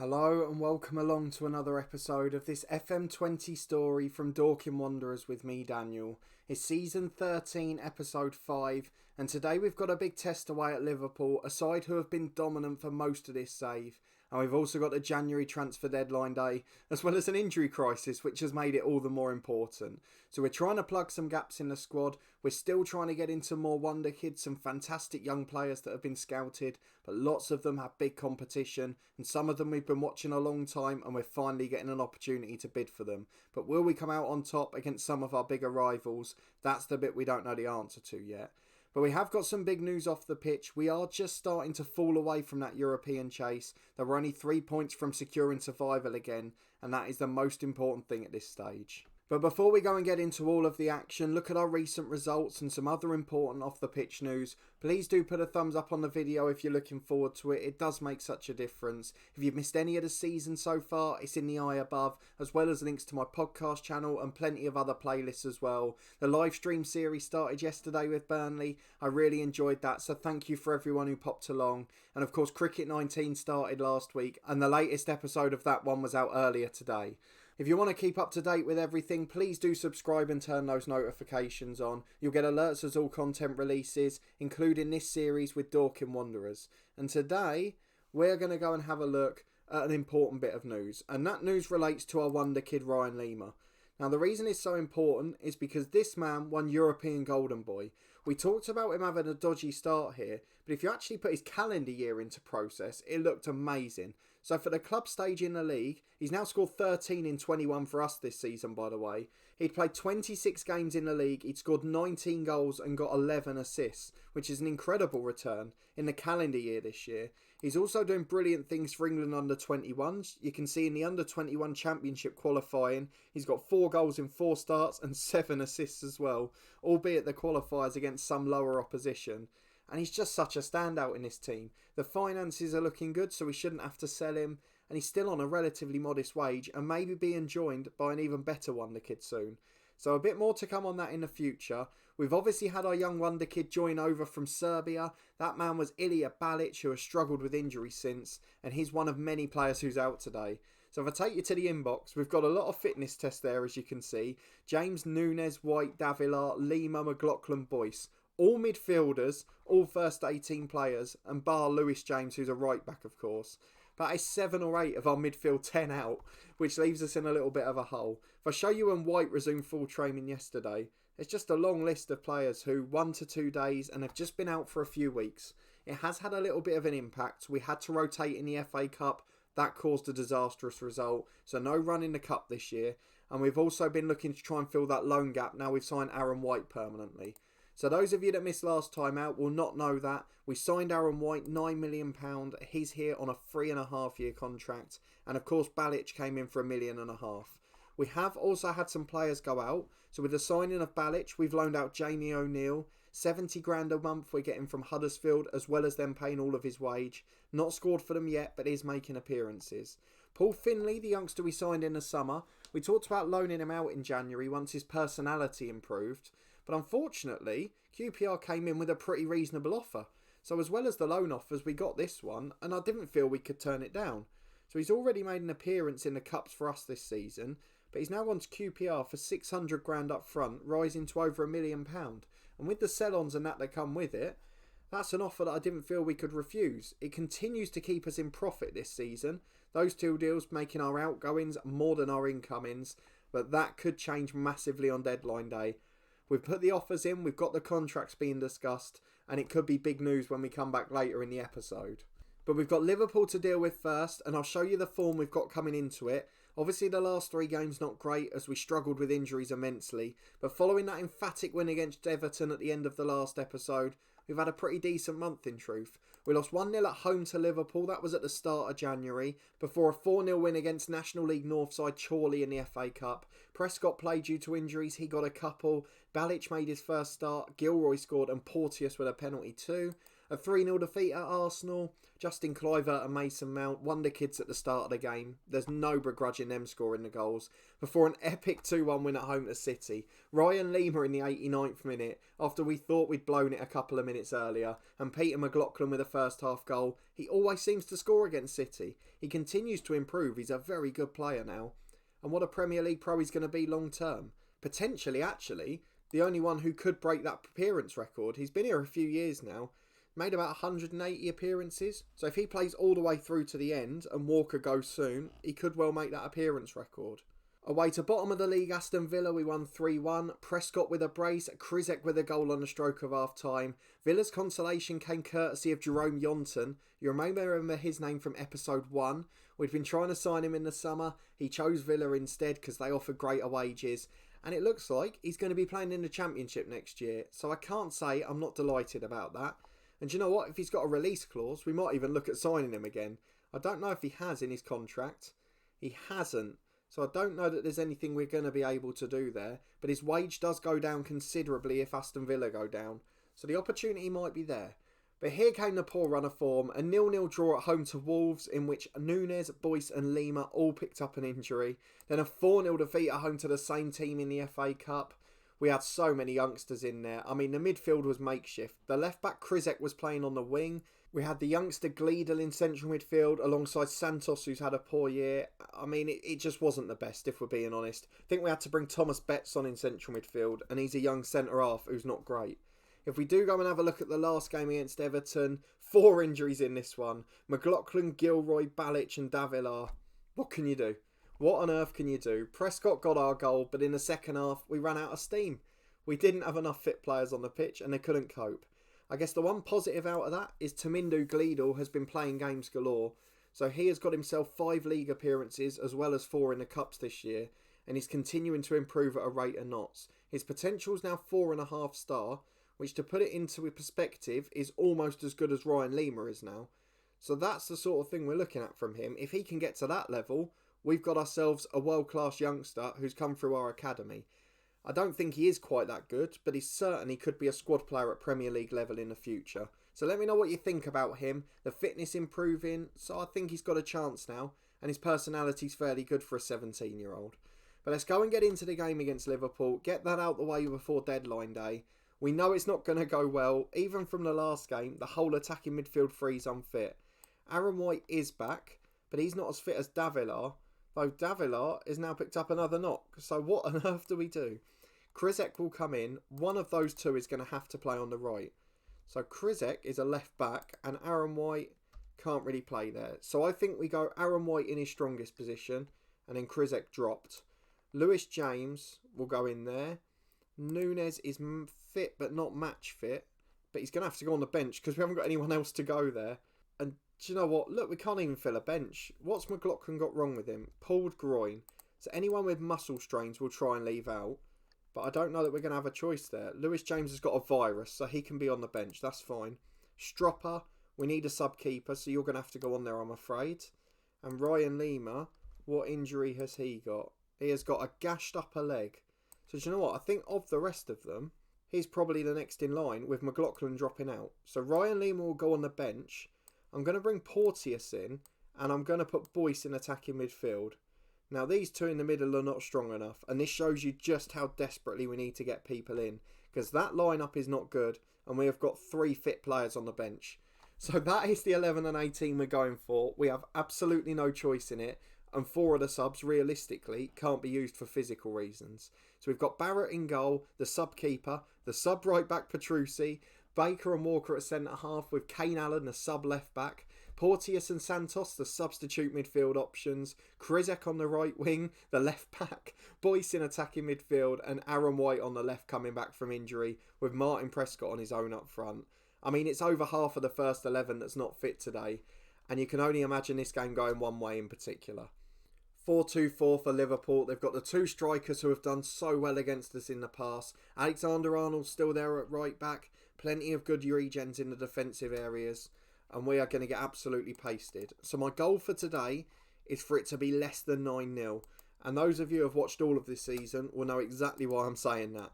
Hello and welcome along to another episode of this FM20 story from Dorking Wanderers with me, Daniel. It's season 13, episode 5, and today we've got a big test away at Liverpool, a side who have been dominant for most of this save. And we've also got a January transfer deadline day, as well as an injury crisis, which has made it all the more important. So we're trying to plug some gaps in the squad. We're still trying to get into more wonder kids, some fantastic young players that have been scouted, but lots of them have big competition, and some of them we've been watching a long time, and we're finally getting an opportunity to bid for them. But will we come out on top against some of our bigger rivals? That's the bit we don't know the answer to yet. But we have got some big news off the pitch. We are just starting to fall away from that European chase. There were only 3 points from securing survival again, and that is the most important thing at this stage. But before we go and get into all of the action, look at our recent results and some other important off the pitch news. Please do put a thumbs up on the video if you're looking forward to it. It does make such a difference. If you've missed any of the season so far, it's in the eye above, as well as links to my podcast channel and plenty of other playlists as well. The live stream series started yesterday with Burnley. I really enjoyed that, so thank you for everyone who popped along. And of course, Cricket 19 started last week, and the latest episode of that one was out earlier today. If you want to keep up to date with everything, please do subscribe and turn those notifications on. You'll get alerts as all content releases, including this series with Dorking Wanderers. And today, we're going to go and have a look at an important bit of news. And that news relates to our wonder kid, Ryan Lima. Now, the reason it's so important is because this man won European Golden Boy. We talked about him having a dodgy start here, but if you actually put his calendar year into process, it looked amazing. So for the club stage in the league, he's now scored 13 in 21 for us this season, by the way. He'd played 26 games in the league, he'd scored 19 goals and got 11 assists, which is an incredible return in the calendar year this year. He's also doing brilliant things for England under-21s. You can see in the under-21 championship qualifying, he's got 4 goals in 4 starts and 7 assists as well, albeit the qualifiers against some lower opposition. And he's just such a standout in this team. The finances are looking good, so we shouldn't have to sell him. And he's still on a relatively modest wage and maybe being joined by an even better wonder kid soon. So a bit more to come on that in the future. We've obviously had our young wonder kid join over from Serbia. That man was Ilija Balic, who has struggled with injury since, and he's one of many players who's out today. So if I take you to the inbox, we've got a lot of fitness tests there, as you can see. James, Nunes, White, Davila, Lima, McLaughlin, Boyce. All midfielders, all first 18 players, and bar Lewis James, who's a right back, of course. That is 7 or 8 of our midfield 10 out, which leaves us in a little bit of a hole. If I show you when White resumed full training yesterday, it's just a long list of players who 1 to 2 days and have just been out for a few weeks. It has had a little bit of an impact. We had to rotate in the FA Cup. That caused a disastrous result, so no run in the Cup this year. And we've also been looking to try and fill that loan gap now we've signed Aaron White permanently. So those of you that missed last time out will not know that. We signed Aaron White, £9 million. He's here on a 3.5-year contract. And of course, Balic came in for £1.5 million. We have also had some players go out. So with the signing of Balic, we've loaned out Jamie O'Neill. 70 grand a month we're getting from Huddersfield, as well as them paying all of his wage. Not scored for them yet, but is making appearances. Paul Findley, the youngster we signed in the summer, we talked about loaning him out in January once his personality improved. But unfortunately, QPR came in with a pretty reasonable offer. So as well as the loan offers, we got this one, and I didn't feel we could turn it down. So he's already made an appearance in the Cups for us this season, but he's now gone to QPR for 600 grand up front, rising to over £1 million. And with the sell-ons and that come with it, that's an offer that I didn't feel we could refuse. It continues to keep us in profit this season. Those 2 deals making our outgoings more than our incomings, but that could change massively on deadline day. We've put the offers in, we've got the contracts being discussed, and it could be big news when we come back later in the episode. But we've got Liverpool to deal with first, and I'll show you the form we've got coming into it. Obviously the last 3 games not great, as we struggled with injuries immensely, but following that emphatic win against Everton at the end of the last episode, we've had a pretty decent month in truth. We lost 1-0 at home to Liverpool, that was at the start of January, before a 4-0 win against National League North side Chorley in the FA Cup. Prescott played due to injuries, he got a couple. Balic made his first start, Gilroy scored and Porteous with a penalty too. A 3-0 defeat at Arsenal. Justin Kluivert and Mason Mount, wonder kids at the start of the game. There's no begrudging them scoring the goals. Before an epic 2-1 win at home to City. Ryan Lima in the 89th minute, after we thought we'd blown it a couple of minutes earlier. And Peter McLaughlin with a first half goal. He always seems to score against City. He continues to improve. He's a very good player now. And what a Premier League pro he's going to be long term. Potentially, actually, the only one who could break that appearance record. He's been here a few years now. Made about 180 appearances. So if he plays all the way through to the end and Walker goes soon, he could well make that appearance record. Away to bottom of the league, Aston Villa, we won 3-1. Prescott with a brace, Krizek with a goal on the stroke of half time. Villa's consolation came courtesy of Jerome Yonton. You may remember his name from episode 1. We'd been trying to sign him in the summer. He chose Villa instead because they offered greater wages. And it looks like he's going to be playing in the Championship next year. So I can't say I'm not delighted about that. And do you know what? If he's got a release clause, we might even look at signing him again. I don't know if he has in his contract. He hasn't. So I don't know that there's anything we're going to be able to do there. But his wage does go down considerably if Aston Villa go down. So the opportunity might be there. But here came the poor run of form. A 0-0 draw at home to Wolves, in which Núñez, Boyce and Lima all picked up an injury. Then a 4-0 defeat at home to the same team in the FA Cup. We had so many youngsters in there. I mean, the midfield was makeshift. The left-back Krizek was playing on the wing. We had the youngster Gleedle in central midfield alongside Santos, who's had a poor year. I mean, it just wasn't the best, if we're being honest. I think we had to bring Thomas Betts on in central midfield, and he's a young centre-half who's not great. If we do go and have a look at the last game against Everton, 4 injuries in this one. McLaughlin, Gilroy, Balic and Davila. What can you do? What on earth can you do? Prescott got our goal, but in the second half, we ran out of steam. We didn't have enough fit players on the pitch and they couldn't cope. I guess the one positive out of that is Tamindu Gleedle has been playing games galore. So he has got himself 5 league appearances as well as 4 in the Cups this year. And he's continuing to improve at a rate of knots. His potential is now 4.5 star, which to put it into perspective is almost as good as Ryan Lima is now. So that's the sort of thing we're looking at from him. If he can get to that level, we've got ourselves a world-class youngster who's come through our academy. I don't think he is quite that good, but he certainly could be a squad player at Premier League level in the future. So let me know what you think about him. The fitness improving, so I think he's got a chance now, and his personality's fairly good for a 17-year-old. But let's go and get into the game against Liverpool, get that out the way before deadline day. We know it's not going to go well. Even from the last game, the whole attacking midfield three is unfit. Aaron White is back, but he's not as fit as Davila, though Davila has now picked up another knock. So what on earth do we do? Krizek will come in. One of those two is going to have to play on the right. So Krizek is a left back and Aaron White can't really play there. So I think we go Aaron White in his strongest position and then Krizek dropped. Lewis James will go in there. Núñez is fit but not match fit. But he's going to have to go on the bench because we haven't got anyone else to go there. And do you know what? Look, we can't even fill a bench. What's McLaughlin got wrong with him? Pulled groin. So anyone with muscle strains will try and leave out. But I don't know that we're going to have a choice there. Lewis James has got a virus, so he can be on the bench. That's fine. Stropper, we need a sub-keeper, so you're going to have to go on there, I'm afraid. And Ryan Lima, what injury has he got? He has got a gashed upper leg. So do you know what? I think of the rest of them, he's probably the next in line with McLaughlin dropping out. So Ryan Lima will go on the bench. I'm going to bring Porteous in, and I'm going to put Boyce in attacking midfield. Now, these two in the middle are not strong enough, and this shows you just how desperately we need to get people in, because that lineup is not good, and we have got 3 fit players on the bench. So that is the 11 and 18 we're going for. We have absolutely no choice in it, and 4 of the subs, realistically, can't be used for physical reasons. So we've got Barrett in goal, the sub-keeper, the sub-right-back Petrucci, Baker and Walker at centre-half with Kane Allen, the sub-left-back, Porteous and Santos, the substitute midfield options, Krizek on the right wing, the left back, Boyce in attacking midfield, and Aaron White on the left coming back from injury, with Martin Prescott on his own up front. I mean, it's over half of the first 11 that's not fit today, and you can only imagine this game going one way in particular. 4-2-4 for Liverpool. They've got the 2 strikers who have done so well against us in the past. Alexander-Arnold's still there at right back, plenty of good regens in the defensive areas. And we are going to get absolutely pasted. So my goal for today is for it to be less than 9-0. And those of you who have watched all of this season will know exactly why I'm saying that.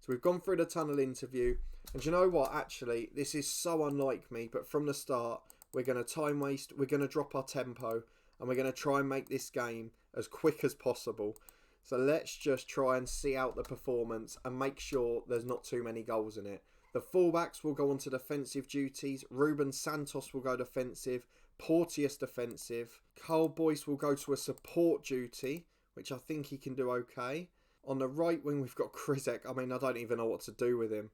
So we've gone through the tunnel interview. And do you know what? Actually, this is so unlike me. But from the start, we're going to time waste. We're going to drop our tempo. And we're going to try and make this game as quick as possible. So let's just try and see out the performance and make sure there's not too many goals in it. The fullbacks will go on to defensive duties. Ruben Santos will go defensive. Porteous defensive. Carl Boyce will go to a support duty, which I think he can do okay. On the right wing, we've got Krizek. I mean, I don't even know what to do with him.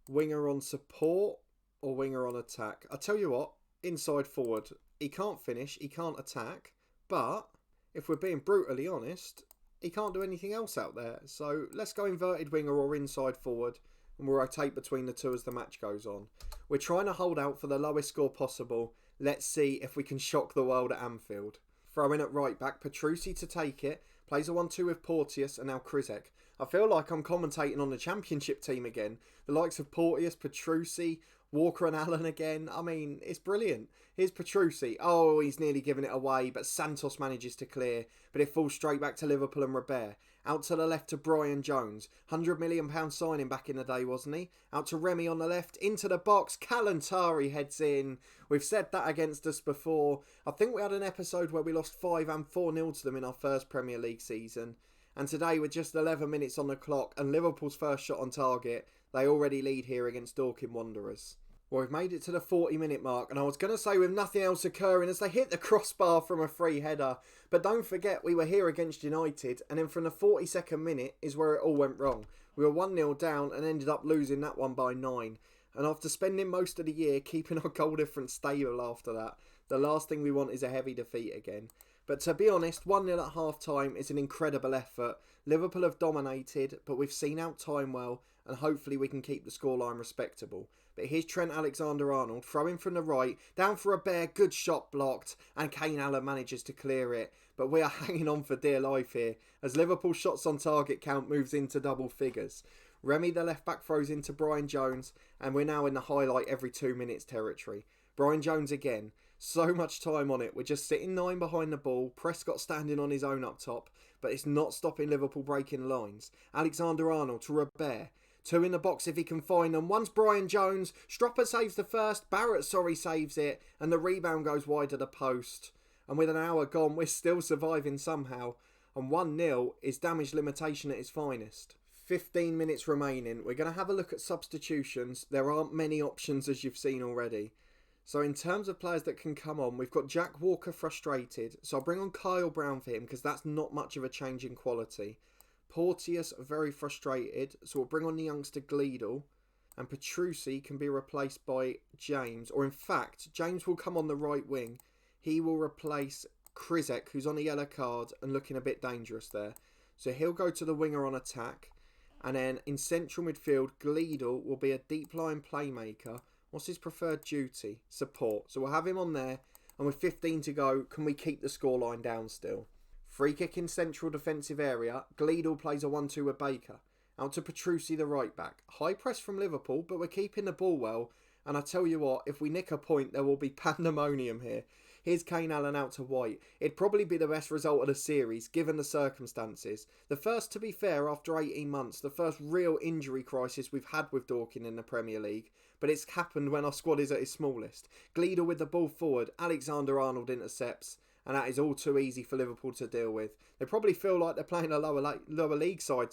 Winger on support or winger on attack? I tell you what, inside forward. He can't finish, he can't attack. But if we're being brutally honest, he can't do anything else out there. So let's go inverted winger or inside forward, and we'll rotate between the two as the match goes on. We're trying to hold out for the lowest score possible. Let's see if we can shock the world at Anfield. Throw in at right back, Petrucci to take it. Plays a 1-2 with Porteous and now Krizek. I feel like I'm commentating on the championship team again. The likes of Porteous, Petrucci, Walker and Allen again. I mean, it's brilliant. Here's Petrucci. Oh, he's nearly given it away, but Santos manages to clear. But it falls straight back to Liverpool and Robert. Out to the left to Brian Jones. £100 million signing back in the day, wasn't he? Out to Remy on the left. Into the box. Kalantari heads in. We've said that against us before. I think we had an episode where we lost 5 and 4-0 to them in our first Premier League season. And today, with just 11 minutes on the clock and Liverpool's first shot on target, they already lead here against Dorking Wanderers. Well, we've made it to the 40-minute mark, and I was going to say with nothing else occurring as they hit the crossbar from a free header. But don't forget, we were here against United, and then from the 42nd minute is where it all went wrong. We were 1-0 down and ended up losing that one by 9. And after spending most of the year keeping our goal difference stable after that, the last thing we want is a heavy defeat again. But to be honest, 1-0 at half-time is an incredible effort. Liverpool have dominated, but we've seen out time well, and hopefully we can keep the scoreline respectable. But here's Trent Alexander-Arnold, throwing from the right, down for a bare, good shot blocked, and Kane Allen manages to clear it. But we are hanging on for dear life here, as Liverpool's shots on target count moves into double figures. Remy, the left-back, throws into Brian Jones, and we're now in the highlight every 2 minutes territory. Brian Jones again. So much time on it. We're just sitting 9 behind the ball. Prescott standing on his own up top, but it's not stopping Liverpool breaking lines. Alexander-Arnold to Robert. 2 in the box if he can find them. One's Brian Jones. Stropper saves the first. Barrett, saves it. And the rebound goes wide of the post. And with an hour gone, we're still surviving somehow. And 1-0 is damage limitation at its finest. 15 minutes remaining. We're going to have a look at substitutions. There aren't many options, as you've seen already. So in terms of players that can come on, we've got Jack Walker frustrated. So I'll bring on Kyle Brown for him because that's not much of a change in quality. Porteous very frustrated. So we'll bring on the youngster Gleedle. And Petrucci can be replaced by James. Or in fact, James will come on the right wing. He will replace Krizek, who's on a yellow card and looking a bit dangerous there. So he'll go to the winger on attack. And then in central midfield, Gleedle will be a deep line playmaker. What's his preferred duty? Support. So we'll have him on there. And with 15 to go, can we keep the scoreline down still? Free kick in central defensive area. Gleedle plays a 1-2 with Baker. Out to Petrucci, the right back. High press from Liverpool, but we're keeping the ball well. And I tell you what, if we nick a point, there will be pandemonium here. Here's Kane Allen out to White. It'd probably be the best result of the series, given the circumstances. The first, to be fair, after 18 months. The first real injury crisis we've had with Dorking in the Premier League. But it's happened when our squad is at its smallest. Gleedle with the ball forward. Alexander-Arnold intercepts. And that is all too easy for Liverpool to deal with. They probably feel like they're playing a lower league side,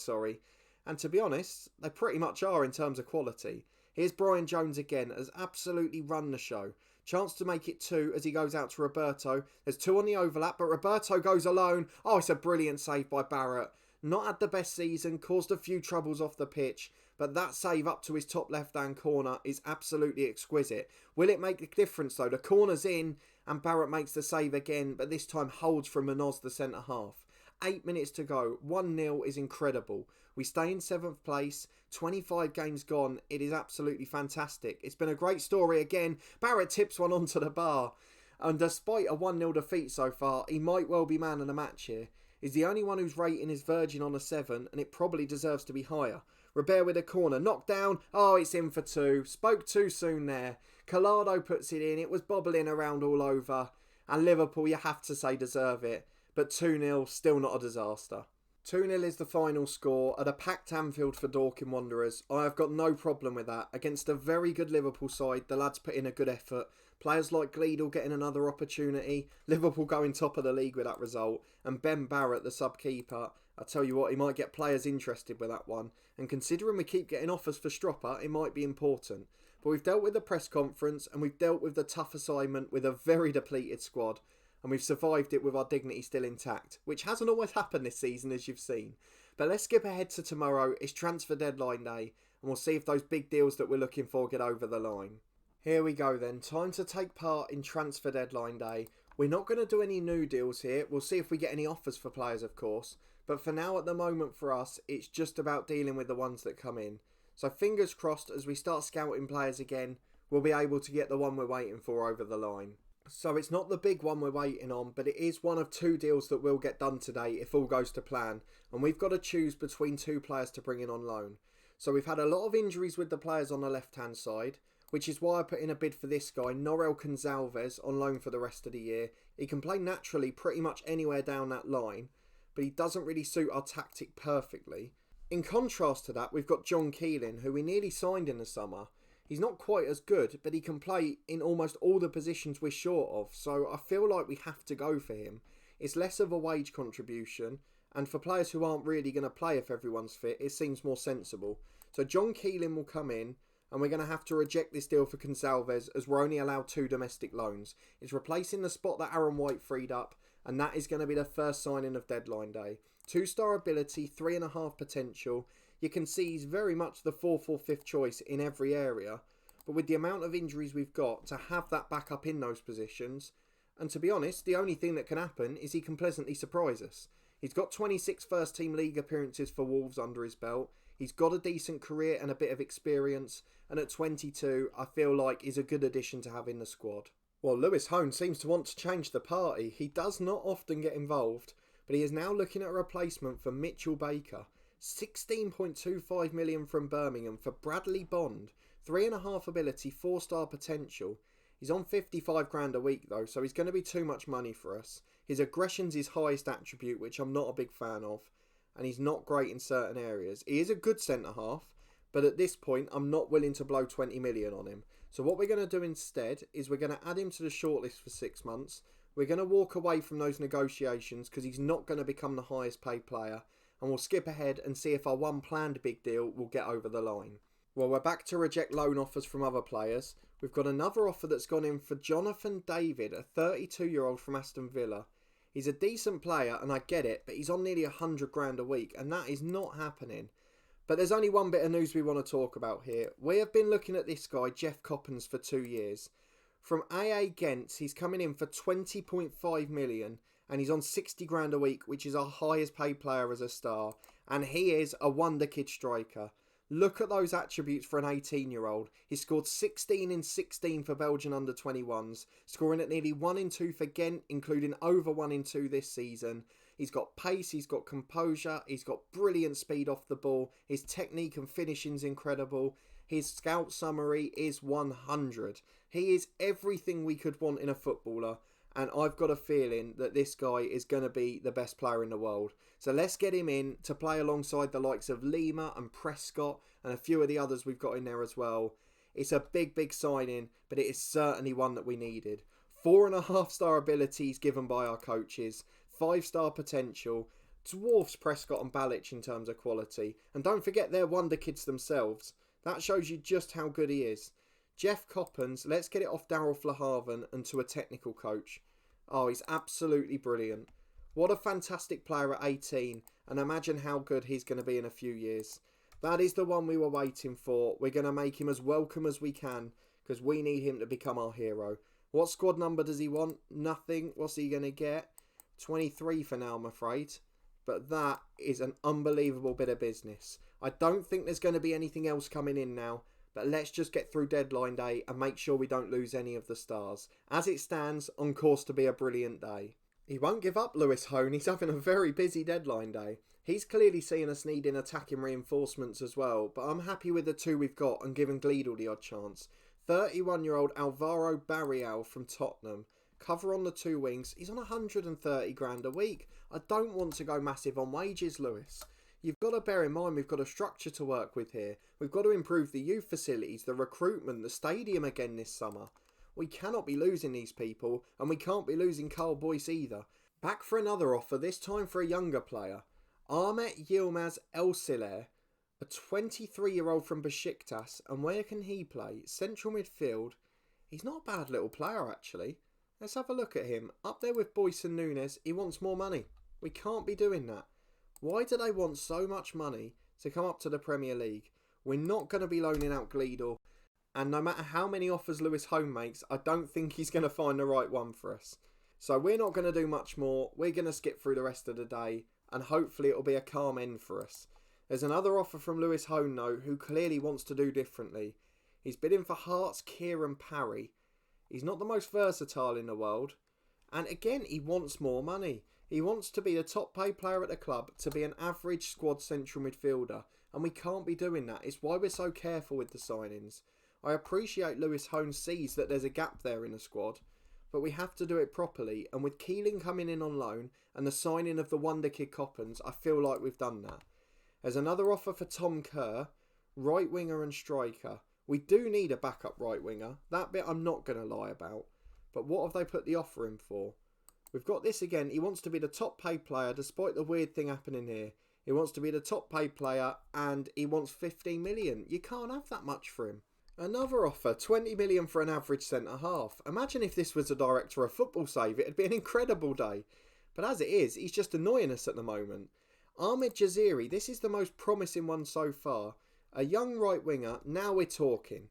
And to be honest, they pretty much are in terms of quality. Here's Brian Jones again, has absolutely run the show. Chance to make it 2 as he goes out to Roberto. There's 2 on the overlap, but Roberto goes alone. Oh, it's a brilliant save by Barrett. Not had the best season, caused a few troubles off the pitch, but that save up to his top left-hand corner is absolutely exquisite. Will it make the difference though? The corner's in, and Barrett makes the save again, but this time holds from Munoz, the centre-half. 8 minutes to go. 1-0 is incredible. We stay in 7th place. 25 games gone. It is absolutely fantastic. It's been a great story again. Barrett tips one onto the bar. And despite a 1-0 defeat so far, he might well be man of the match here. He's the only one whose rating is verging on a 7, and it probably deserves to be higher. Robert with a corner. Knocked down. Oh, it's in for 2. Spoke too soon there. Collado puts it in. It was bobbling around all over. And Liverpool, you have to say, deserve it. But 2-0, still not a disaster. 2-0 is the final score at a packed Anfield for Dorking Wanderers. I have got no problem with that. Against a very good Liverpool side, the lads put in a good effort. Players like Gleedle getting another opportunity, Liverpool going top of the league with that result, and Ben Barrett, the sub-keeper, I tell you what, he might get players interested with that one. And considering we keep getting offers for Stropper, it might be important. But we've dealt with the press conference, and we've dealt with the tough assignment with a very depleted squad. And we've survived it with our dignity still intact, which hasn't always happened this season, as you've seen. But let's skip ahead to tomorrow. It's transfer deadline day, and we'll see if those big deals that we're looking for get over the line. Here we go then. Time to take part in transfer deadline day. We're not going to do any new deals here. We'll see if we get any offers for players, of course. But for now, at the moment for us, it's just about dealing with the ones that come in. So fingers crossed, as we start scouting players again, we'll be able to get the one we're waiting for over the line. So it's not the big one we're waiting on, but it is one of two deals that will get done today if all goes to plan. And we've got to choose between two players to bring in on loan. So we've had a lot of injuries with the players on the left-hand side, which is why I put in a bid for this guy, Norel Gonzalez, on loan for the rest of the year. He can play naturally pretty much anywhere down that line, but he doesn't really suit our tactic perfectly. In contrast to that, we've got John Keeling, who we nearly signed in the summer. He's not quite as good, but he can play in almost all the positions we're short of, so I feel like we have to go for him. It's less of a wage contribution, and for players who aren't really going to play if everyone's fit, it seems more sensible. So John Keeling will come in, and we're going to have to reject this deal for Gonzalez as we're only allowed 2 domestic loans. It's replacing the spot that Aaron White freed up, and that is going to be the first signing of deadline day. 2-star ability, 3.5 potential. You can see he's very much the 4th or 5th choice in every area. But with the amount of injuries we've got, to have that backup in those positions, and to be honest, the only thing that can happen is he can pleasantly surprise us. He's got 26 first team league appearances for Wolves under his belt. He's got a decent career and a bit of experience. And at 22, I feel like is a good addition to have in the squad. Well, Lewis Hone seems to want to change the party. He does not often get involved, but he is now looking at a replacement for Mitchell Baker. 16.25 million from Birmingham for Bradley Bond. 3.5 ability, 4-star potential. He's on 55 grand a week though, so he's going to be too much money for us. His aggression's his highest attribute, which I'm not a big fan of, and he's not great in certain areas. He is a good centre half, but at this point I'm not willing to blow 20 million on him. So what we're going to do instead is we're going to add him to the shortlist for 6 months. We're going to walk away from those negotiations because he's not going to become the highest paid player. And we'll skip ahead and see if our one planned big deal will get over the line. Well, we're back to reject loan offers from other players. We've got another offer that's gone in for Jonathan David, a 32-year-old from Aston Villa. He's a decent player and I get it, but he's on nearly 100 grand a week and that is not happening. But there's only one bit of news we want to talk about here. We have been looking at this guy, Jeff Coppins, for 2 years. From AA Gent, he's coming in for 20.5 million. And he's on 60 grand a week, which is our highest paid player as a star. And he is a wonder kid striker. Look at those attributes for an 18-year-old. He scored 16 in 16 for Belgian under-21s, scoring at nearly 1 in 2 for Ghent, including over 1 in 2 this season. He's got pace, he's got composure, he's got brilliant speed off the ball. His technique and finishing's incredible. His scout summary is 100. He is everything we could want in a footballer. And I've got a feeling that this guy is going to be the best player in the world. So let's get him in to play alongside the likes of Lima and Prescott and a few of the others we've got in there as well. It's a big signing, but it is certainly one that we needed. 4.5-star abilities given by our coaches. 5-star potential. Dwarfs Prescott and Balic in terms of quality. And don't forget they're wonder kids themselves. That shows you just how good he is. Jeff Coppins, let's get it off Darryl Flahaven and to a technical coach. Oh, he's absolutely brilliant. What a fantastic player at 18, and imagine how good he's going to be in a few years. That is the one we were waiting for. We're going to make him as welcome as we can, because we need him to become our hero. What squad number does he want? Nothing. What's he going to get? 23 for now, I'm afraid. But that is an unbelievable bit of business. I don't think there's going to be anything else coming in now. But let's just get through deadline day and make sure we don't lose any of the stars. As it stands, on course to be a brilliant day. He won't give up, Lewis Hone. He's having a very busy deadline day. He's clearly seeing us needing attacking reinforcements as well, but I'm happy with the 2 we've got and giving Gleedle the odd chance. 31-year-old Alvaro Barrial from Tottenham. cover on the two wings. He's on 130 grand a week. I don't want to go massive on wages, Lewis. You've got to bear in mind we've got a structure to work with here. We've got to improve the youth facilities, the recruitment, the stadium again this summer. We cannot be losing these people, and we can't be losing Carl Boyce either. Back for another offer, this time for a younger player. Ahmet Yilmaz Elsiler, a 23-year-old from Besiktas, and where can he play? Central midfield. He's not a bad little player, actually. Let's have a look at him. Up there with Boyce and Nunes, he wants more money. We can't be doing that. Why do they want so much money to come up to the Premier League? We're not going to be loaning out Gleadle. And no matter how many offers Lewis Hone makes, I don't think he's going to find the right one for us. So we're not going to do much more. We're going to skip through the rest of the day. And hopefully it'll be a calm end for us. There's another offer from Lewis Hone, though, who clearly wants to do differently. He's bidding for Hearts' Kieran Parry. He's not the most versatile in the world. And again, he wants more money. He wants to be the top paid player at the club, to be an average squad central midfielder. And we can't be doing that. It's why we're so careful with the signings. I appreciate Lewis Hone sees that there's a gap there in the squad. But we have to do it properly. And with Keeling coming in on loan and the signing of the wonder kid Coppins, I feel like we've done that. There's another offer for Tom Kerr, right winger and striker. We do need a backup right winger. That bit I'm not going to lie about. But what have they put the offer in for? We've got this again. He wants to be the top paid player despite the weird thing happening here. He wants to be the top paid player and he wants 15 million. You can't have that much for him. Another offer, 20 million for an average centre half. Imagine if this was a director of football save. It'd be an incredible day. But as it is, he's just annoying us at the moment. Ahmed Jaziri, this is the most promising one so far. A young right winger, now we're talking.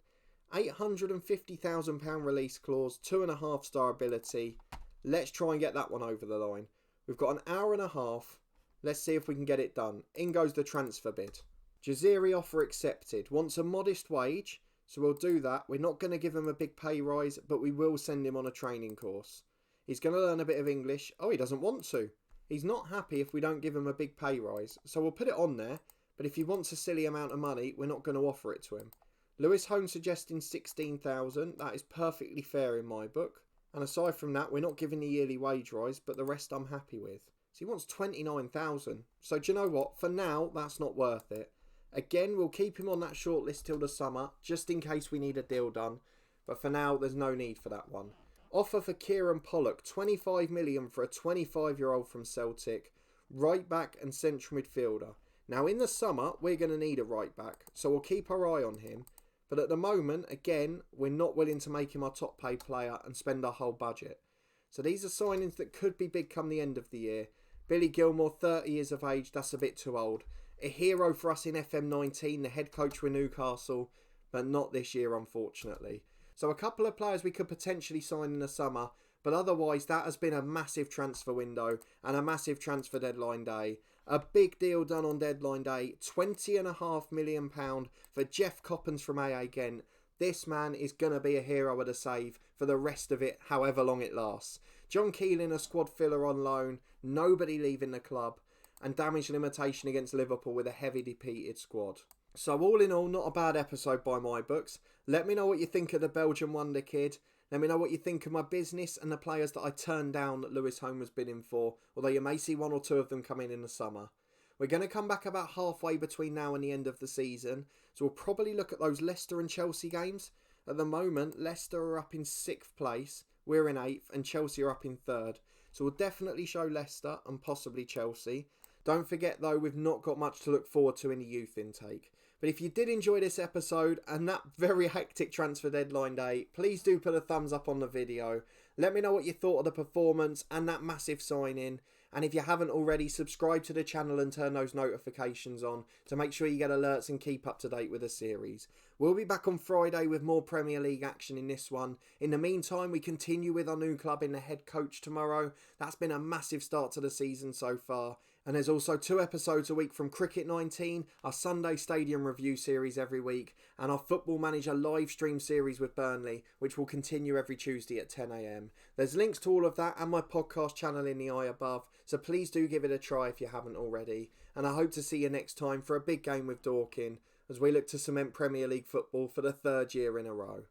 £850,000 release clause, 2.5 star ability. Let's try and get that one over the line. We've got an hour and a half. Let's see if we can get it done. In goes the transfer bid. Jaziri offer accepted. Wants a modest wage, so we'll do that. We're not going to give him a big pay rise, but we will send him on a training course. He's going to learn a bit of English. Oh, he doesn't want to. He's not happy if we don't give him a big pay rise, so we'll put it on there. But if he wants a silly amount of money, we're not going to offer it to him. Lewis Hone suggesting 16,000. That is perfectly fair in my book. And aside from that, we're not giving the yearly wage rise, but the rest I'm happy with. So he wants 29,000. So do you know what? For now, that's not worth it. Again, we'll keep him on that short list till the summer, just in case we need a deal done. But for now, there's no need for that one. Offer for Kieran Pollock, 25 million for a 25-year-old from Celtic, right back and central midfielder. Now, in the summer, we're going to need a right back, so we'll keep our eye on him. But at the moment, again, we're not willing to make him our top paid player and spend our whole budget. So these are signings that could be big come the end of the year. Billy Gilmore, 30 years of age, that's a bit too old. A hero for us in FM19, the head coach with Newcastle, but not this year, unfortunately. So a couple of players we could potentially sign in the summer, but otherwise that has been a massive transfer window and a massive transfer deadline day. A big deal done on deadline day, £20.5 million for Jeff Coppins from AA Ghent. This man is going to be a hero of the save for the rest of it, however long it lasts. John Keeling, a squad filler on loan, nobody leaving the club, and damage limitation against Liverpool with a heavy depleted squad. So all in all, not a bad episode by my books. Let me know what you think of the Belgian Wonder Kid. Let me know what you think of my business and the players that I turned down that Lewis Hone was bidding for, although you may see one or two of them come in the summer. We're going to come back about halfway between now and the end of the season, so we'll probably look at those Leicester and Chelsea games. At the moment, Leicester are up in 6th place, we're in 8th, and Chelsea are up in 3rd. So we'll definitely show Leicester and possibly Chelsea. Don't forget though, we've not got much to look forward to in the youth intake. But if you did enjoy this episode and that very hectic transfer deadline day, please do put a thumbs up on the video. Let me know what you thought of the performance and that massive sign-in. And if you haven't already, subscribe to the channel and turn those notifications on to make sure you get alerts and keep up to date with the series. We'll be back on Friday with more Premier League action in this one. In the meantime, we continue with our new club in the head coach tomorrow. That's been a massive start to the season so far. And there's also 2 episodes a week from Cricket 19, our Sunday Stadium review series every week, and our Football Manager live stream series with Burnley, which will continue every Tuesday at 10 AM. There's links to all of that and my podcast channel in the eye above, so please do give it a try if you haven't already. And I hope to see you next time for a big game with Dorking, as we look to cement Premier League football for the 3rd year in a row.